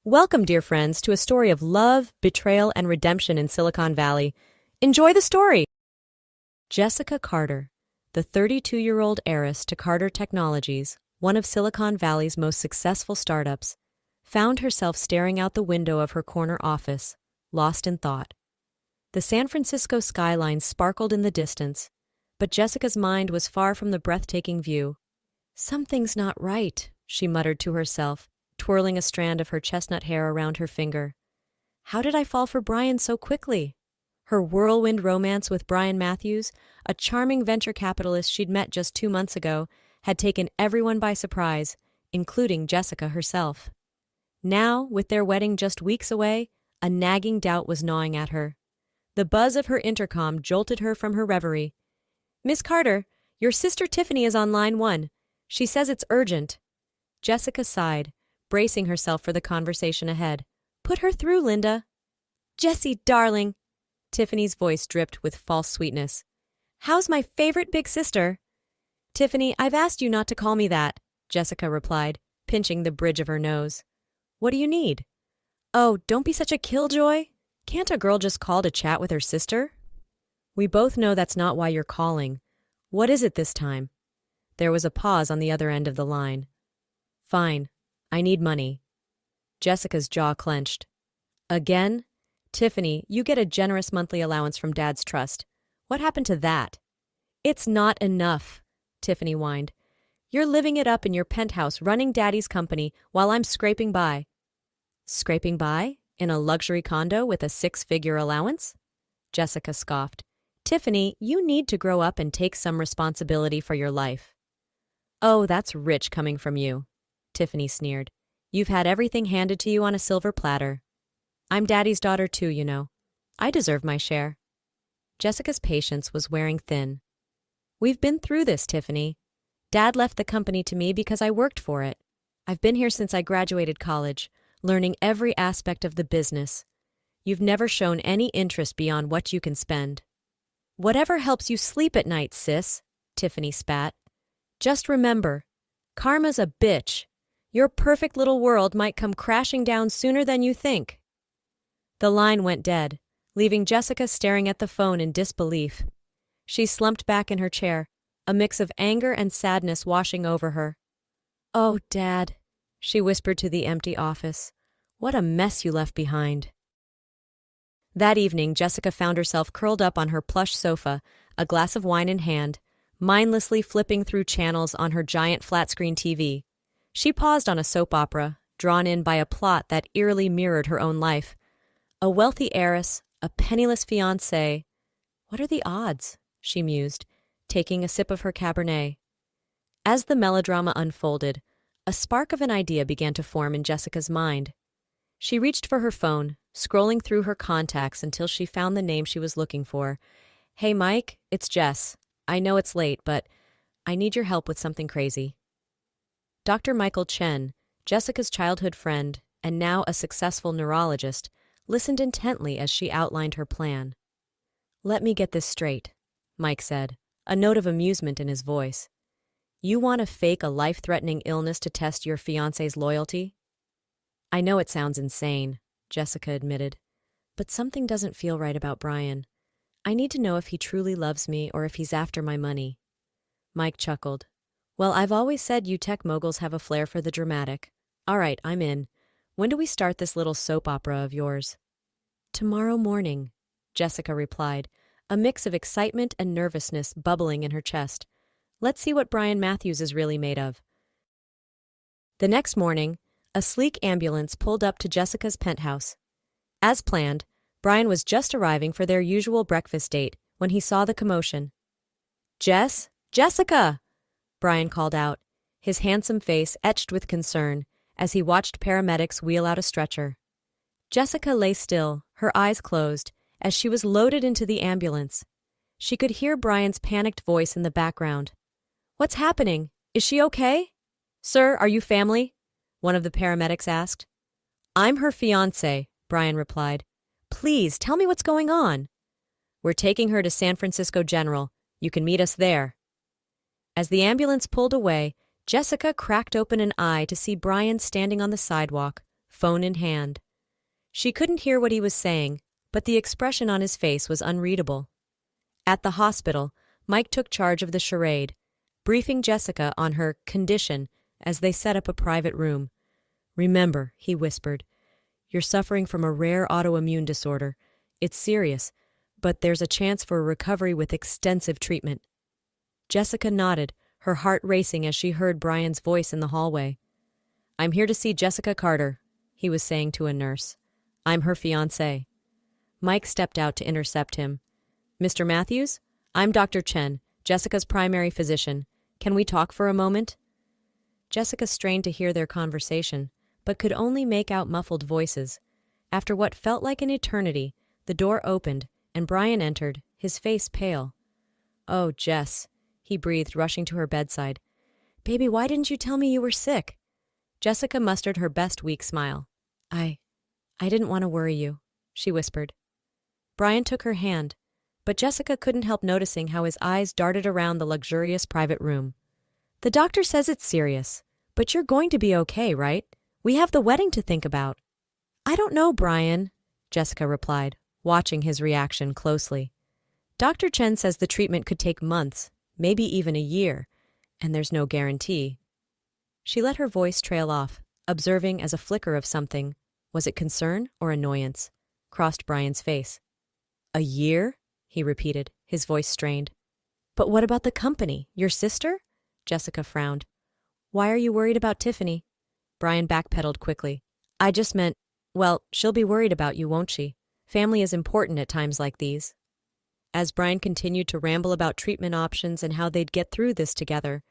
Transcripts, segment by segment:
Welcome, dear friends, to a story of love, betrayal, and redemption in Silicon Valley. Enjoy the story! Jessica Carter, the 32-year-old heiress to Carter Technologies, one of Silicon Valley's most successful startups, found herself staring out the window of her corner office, lost in thought. The San Francisco skyline sparkled in the distance, but Jessica's mind was far from the breathtaking view. "Something's not right," she muttered to herself, twirling a strand of her chestnut hair around her finger. How did I fall for Brian so quickly? Her whirlwind romance with Brian Matthews, a charming venture capitalist she'd met just 2 months ago, had taken everyone by surprise, including Jessica herself. Now, with their wedding just weeks away, a nagging doubt was gnawing at her. The buzz of her intercom jolted her from her reverie. "Miss Carter, your sister Tiffany is on line 1. She says it's urgent." Jessica sighed, bracing herself for the conversation ahead. "Put her through, Linda." "Jessie, darling." Tiffany's voice dripped with false sweetness. "How's my favorite big sister?" "Tiffany, I've asked you not to call me that," Jessica replied, pinching the bridge of her nose. "What do you need?" "Oh, don't be such a killjoy. Can't a girl just call to chat with her sister?" "We both know that's not why you're calling. What is it this time?" There was a pause on the other end of the line. "Fine. I need money." Jessica's jaw clenched. "Again? Tiffany, you get a generous monthly allowance from Dad's trust. What happened to that?" "It's not enough," Tiffany whined. "You're living it up in your penthouse running Daddy's company while I'm scraping by." "Scraping by? In a luxury condo with a 6-figure allowance?" Jessica scoffed. "Tiffany, you need to grow up and take some responsibility for your life." "Oh, that's rich coming from you," Tiffany sneered. "You've had everything handed to you on a silver platter." "I'm Daddy's daughter too, you know. I deserve my share." Jessica's patience was wearing thin. "We've been through this, Tiffany. Dad left the company to me because I worked for it. I've been here since I graduated college, learning every aspect of the business. You've never shown any interest beyond what you can spend." "Whatever helps you sleep at night, sis," Tiffany spat. "Just remember, karma's a bitch. Your perfect little world might come crashing down sooner than you think." The line went dead, leaving Jessica staring at the phone in disbelief. She slumped back in her chair, a mix of anger and sadness washing over her. "Oh, Dad," she whispered to the empty office. "What a mess you left behind." That evening, Jessica found herself curled up on her plush sofa, a glass of wine in hand, mindlessly flipping through channels on her giant flat-screen TV. She paused on a soap opera, drawn in by a plot that eerily mirrored her own life. A wealthy heiress, a penniless fiancé. What are the odds? She mused, taking a sip of her Cabernet. As the melodrama unfolded, a spark of an idea began to form in Jessica's mind. She reached for her phone, scrolling through her contacts until she found the name she was looking for. "Hey, Mike, it's Jess. I know it's late, but I need your help with something crazy." Dr. Michael Chen, Jessica's childhood friend, and now a successful neurologist, listened intently as she outlined her plan. "Let me get this straight," Mike said, a note of amusement in his voice. "You want to fake a life-threatening illness to test your fiancé's loyalty?" "I know it sounds insane," Jessica admitted, "but something doesn't feel right about Brian. I need to know if he truly loves me or if he's after my money." Mike chuckled. "Well, I've always said you tech moguls have a flair for the dramatic. All right, I'm in. When do we start this little soap opera of yours?" "Tomorrow morning," Jessica replied, a mix of excitement and nervousness bubbling in her chest. "Let's see what Brian Matthews is really made of." The next morning, a sleek ambulance pulled up to Jessica's penthouse. As planned, Brian was just arriving for their usual breakfast date when he saw the commotion. Jessica!" Brian called out, his handsome face etched with concern as he watched paramedics wheel out a stretcher. Jessica lay still, her eyes closed, as she was loaded into the ambulance. She could hear Brian's panicked voice in the background. "What's happening? Is she okay?" "Sir, are you family?" one of the paramedics asked. "I'm her fiancé," Brian replied. "Please, tell me what's going on." "We're taking her to San Francisco General. You can meet us there." As the ambulance pulled away, Jessica cracked open an eye to see Brian standing on the sidewalk, phone in hand. She couldn't hear what he was saying, but the expression on his face was unreadable. At the hospital, Mike took charge of the charade, briefing Jessica on her condition as they set up a private room. "Remember," he whispered, "you're suffering from a rare autoimmune disorder. It's serious, but there's a chance for a recovery with extensive treatment." Jessica nodded, her heart racing as she heard Brian's voice in the hallway. "I'm here to see Jessica Carter," he was saying to a nurse. "I'm her fiancé." Mike stepped out to intercept him. "Mr. Matthews? I'm Dr. Chen, Jessica's primary physician. Can we talk for a moment?" Jessica strained to hear their conversation, but could only make out muffled voices. After what felt like an eternity, the door opened, and Brian entered, his face pale. "Oh, Jess," he breathed, rushing to her bedside. "Baby, why didn't you tell me you were sick?" Jessica mustered her best weak smile. I didn't want to worry you," she whispered. Brian took her hand, but Jessica couldn't help noticing how his eyes darted around the luxurious private room. "The doctor says it's serious, but you're going to be okay, right? We have the wedding to think about." "I don't know, Brian," Jessica replied, watching his reaction closely. "Dr. Chen says the treatment could take months, maybe even a year, and there's no guarantee." She let her voice trail off, observing as a flicker of something, was it concern or annoyance, crossed Brian's face. "A year?" he repeated, his voice strained. "But what about the company? Your sister?" Jessica frowned. "Why are you worried about Tiffany?" Brian backpedaled quickly. "I just meant, well, she'll be worried about you, won't she? Family is important at times like these." As Brian continued to ramble about treatment options and how they'd get through this together,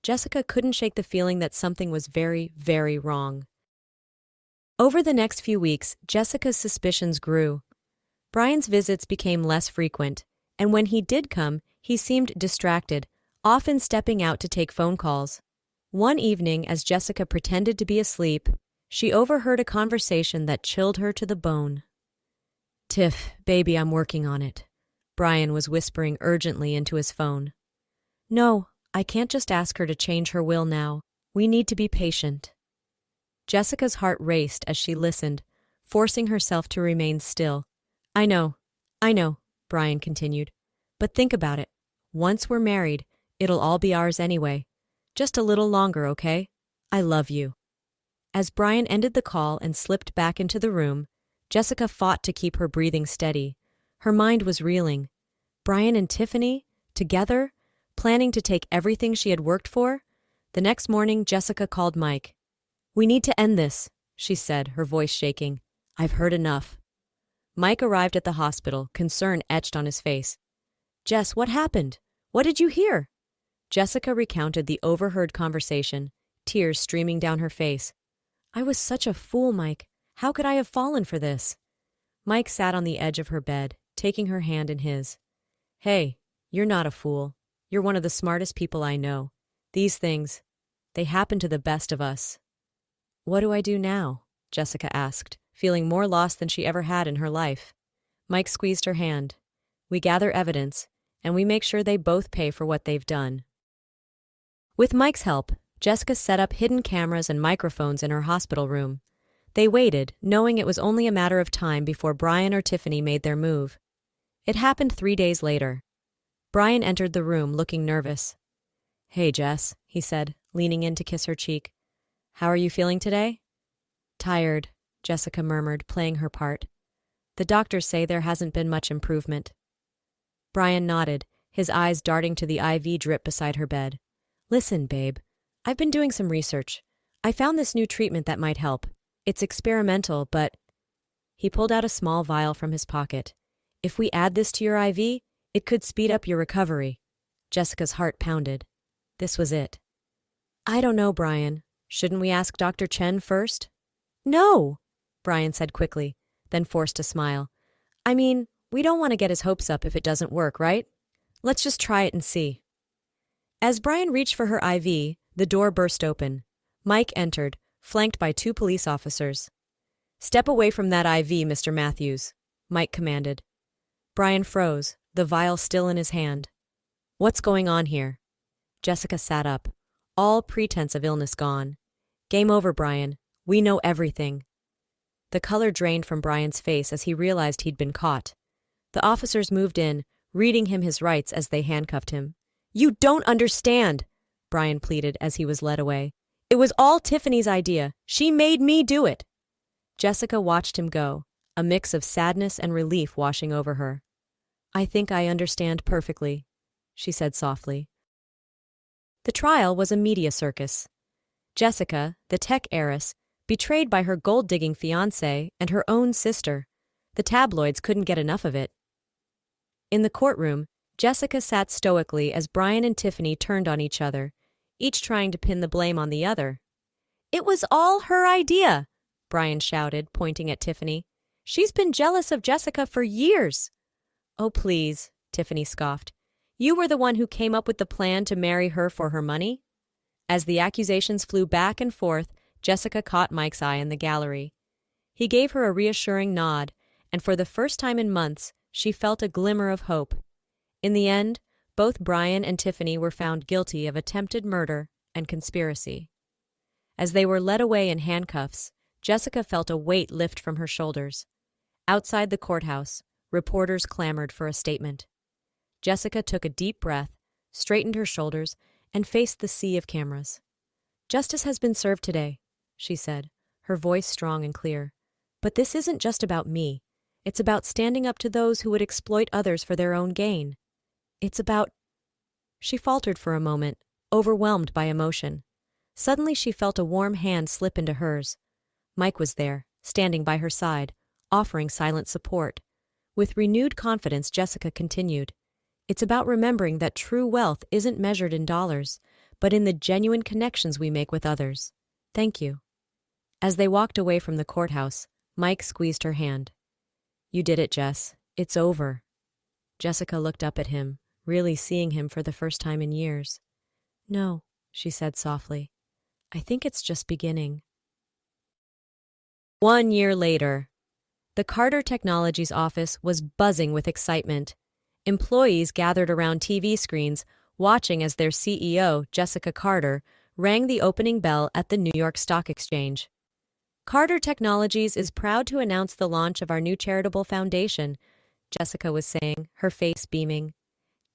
Jessica couldn't shake the feeling that something was very, very wrong. Over the next few weeks, Jessica's suspicions grew. Brian's visits became less frequent, and when he did come, he seemed distracted, often stepping out to take phone calls. One evening, as Jessica pretended to be asleep, she overheard a conversation that chilled her to the bone. "Tiff, baby, I'm working on it," Brian was whispering urgently into his phone. "No, I can't just ask her to change her will now. We need to be patient." Jessica's heart raced as she listened, forcing herself to remain still. I know, Brian continued. "But think about it. Once we're married, it'll all be ours anyway. Just a little longer, okay? I love you." As Brian ended the call and slipped back into the room, Jessica fought to keep her breathing steady. Her mind was reeling. Brian and Tiffany, together, planning to take everything she had worked for? The next morning, Jessica called Mike. "We need to end this," she said, her voice shaking. "I've heard enough." Mike arrived at the hospital, concern etched on his face. "Jess, what happened? What did you hear?" Jessica recounted the overheard conversation, tears streaming down her face. "I was such a fool, Mike. How could I have fallen for this?" Mike sat on the edge of her bed, taking her hand in his. "Hey, you're not a fool. You're one of the smartest people I know. These things, they happen to the best of us." "What do I do now?" Jessica asked, feeling more lost than she ever had in her life. Mike squeezed her hand. "We gather evidence, and we make sure they both pay for what they've done." With Mike's help, Jessica set up hidden cameras and microphones in her hospital room. They waited, knowing it was only a matter of time before Brian or Tiffany made their move. It happened 3 days later. Brian entered the room, looking nervous. "Hey, Jess," he said, leaning in to kiss her cheek. "How are you feeling today?" "Tired," Jessica murmured, playing her part. "The doctors say there hasn't been much improvement." Brian nodded, his eyes darting to the IV drip beside her bed. "Listen, babe, I've been doing some research. I found this new treatment that might help. It's experimental, but—" He pulled out a small vial from his pocket. "If we add this to your IV, it could speed up your recovery." Jessica's heart pounded. This was it. "I don't know, Brian. Shouldn't we ask Dr. Chen first?" "No," Brian said quickly, then forced a smile. "I mean, we don't want to get his hopes up if it doesn't work, right? Let's just try it and see." As Brian reached for her IV, the door burst open. Mike entered, flanked by 2 police officers. "Step away from that IV, Mr. Matthews," Mike commanded. Brian froze, the vial still in his hand. "What's going on here?" Jessica sat up, all pretense of illness gone. "Game over, Brian. We know everything." The color drained from Brian's face as he realized he'd been caught. The officers moved in, reading him his rights as they handcuffed him. "You don't understand," Brian pleaded as he was led away. "It was all Tiffany's idea. She made me do it." Jessica watched him go, a mix of sadness and relief washing over her. "I think I understand perfectly," she said softly. The trial was a media circus. Jessica, the tech heiress, betrayed by her gold-digging fiancé and her own sister. The tabloids couldn't get enough of it. In the courtroom, Jessica sat stoically as Brian and Tiffany turned on each other, each trying to pin the blame on the other. "It was all her idea," Brian shouted, pointing at Tiffany. "She's been jealous of Jessica for years." "Oh, please," Tiffany scoffed. "You were the one who came up with the plan to marry her for her money?" As the accusations flew back and forth, Jessica caught Mike's eye in the gallery. He gave her a reassuring nod, and for the first time in months, she felt a glimmer of hope. In the end, both Brian and Tiffany were found guilty of attempted murder and conspiracy. As they were led away in handcuffs, Jessica felt a weight lift from her shoulders. Outside the courthouse, reporters clamored for a statement. Jessica took a deep breath, straightened her shoulders, and faced the sea of cameras. "Justice has been served today," she said, her voice strong and clear. "But this isn't just about me. It's about standing up to those who would exploit others for their own gain. It's about—" She faltered for a moment, overwhelmed by emotion. Suddenly she felt a warm hand slip into hers. Mike was there, standing by her side, offering silent support. With renewed confidence, Jessica continued. "It's about remembering that true wealth isn't measured in dollars, but in the genuine connections we make with others. Thank you." As they walked away from the courthouse, Mike squeezed her hand. "You did it, Jess. It's over." Jessica looked up at him, really seeing him for the first time in years. "No," she said softly. "I think it's just beginning." 1 year later, the Carter Technologies office was buzzing with excitement. Employees gathered around TV screens, watching as their CEO, Jessica Carter, rang the opening bell at the New York Stock Exchange. "Carter Technologies is proud to announce the launch of our new charitable foundation," Jessica was saying, her face beaming.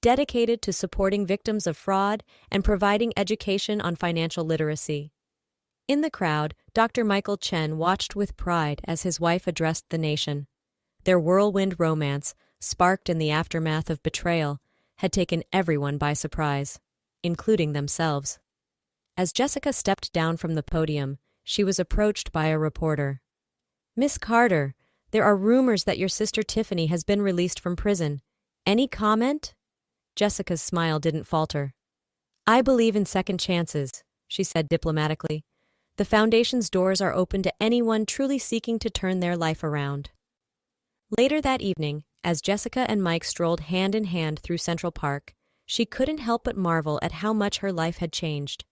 "Dedicated to supporting victims of fraud and providing education on financial literacy." In the crowd, Dr. Michael Chen watched with pride as his wife addressed the nation. Their whirlwind romance, sparked in the aftermath of betrayal, had taken everyone by surprise, including themselves. As Jessica stepped down from the podium, she was approached by a reporter. "Miss Carter, there are rumors that your sister Tiffany has been released from prison. Any comment?" Jessica's smile didn't falter. "I believe in second chances," she said diplomatically. "The foundation's doors are open to anyone truly seeking to turn their life around." Later that evening, as Jessica and Mike strolled hand in hand through Central Park, she couldn't help but marvel at how much her life had changed.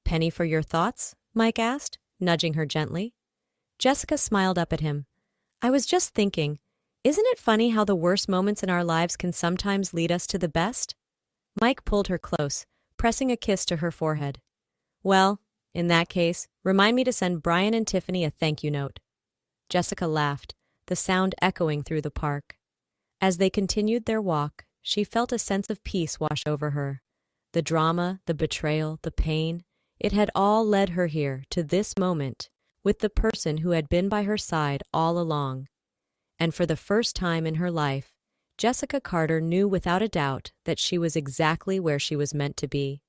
"Penny for your thoughts?" Mike asked, nudging her gently. Jessica smiled up at him. "I was just thinking, isn't it funny how the worst moments in our lives can sometimes lead us to the best?" Mike pulled her close, pressing a kiss to her forehead. "Well, in that case, remind me to send Brian and Tiffany a thank you note." Jessica laughed, the sound echoing through the park. As they continued their walk, she felt a sense of peace wash over her. The drama, the betrayal, the pain, it had all led her here, to this moment, with the person who had been by her side all along. And for the first time in her life, Jessica Carter knew without a doubt that she was exactly where she was meant to be.